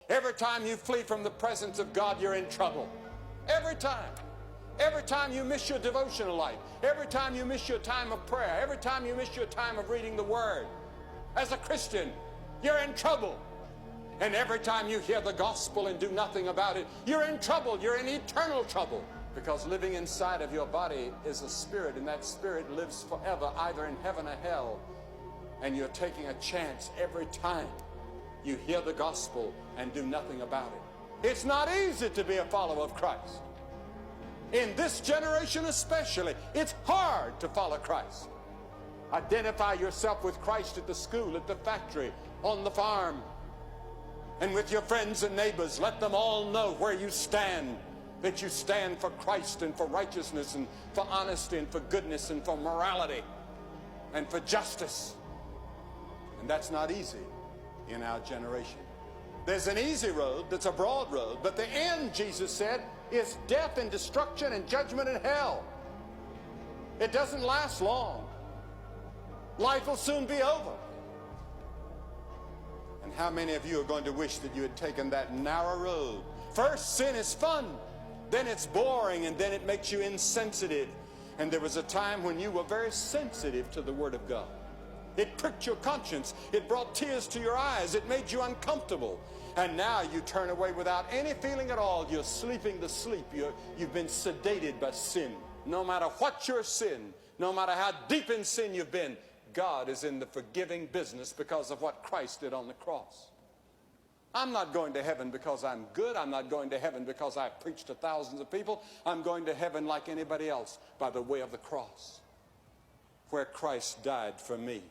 Every time you flee from the presence of God, you're in trouble. Every time. Every time you miss your devotional life, every time you miss your time of prayer, every time you miss your time of reading the Word, as a Christian, you're in trouble. And every time you hear the gospel and do nothing about it, you're in trouble. You're in eternal trouble. Because living inside of your body is a spirit, and that spirit lives forever, either in heaven or hell. And you're taking a chance every time you hear the gospel and do nothing about it. It's not easy to be a follower of Christ. In this generation especially, it's hard to follow Christ. Identify yourself with Christ at the school, at the factory, on the farm, and with your friends and neighbors. Let them all know where you stand, that you stand for Christ and for righteousness and for honesty and for goodness and for morality and for justice. And that's not easy in our generation. There's an easy road that's a broad road, but the end, Jesus said, is death and destruction and judgment and hell. It doesn't last long. Life will soon be over. And how many of you are going to wish that you had taken that narrow road? First, sin is fun, then it's boring, and then it makes you insensitive. And there was a time when you were very sensitive to the Word of God. It pricked your conscience. It brought tears to your eyes. It made you uncomfortable. And now you turn away without any feeling at all. You're sleeping the sleep. You've been sedated by sin. No matter what your sin, no matter how deep in sin you've been, God is in the forgiving business because of what Christ did on the cross. I'm not going to heaven because I'm good. I'm not going to heaven because I preached to thousands of people. I'm going to heaven like anybody else by the way of the cross, where Christ died for me.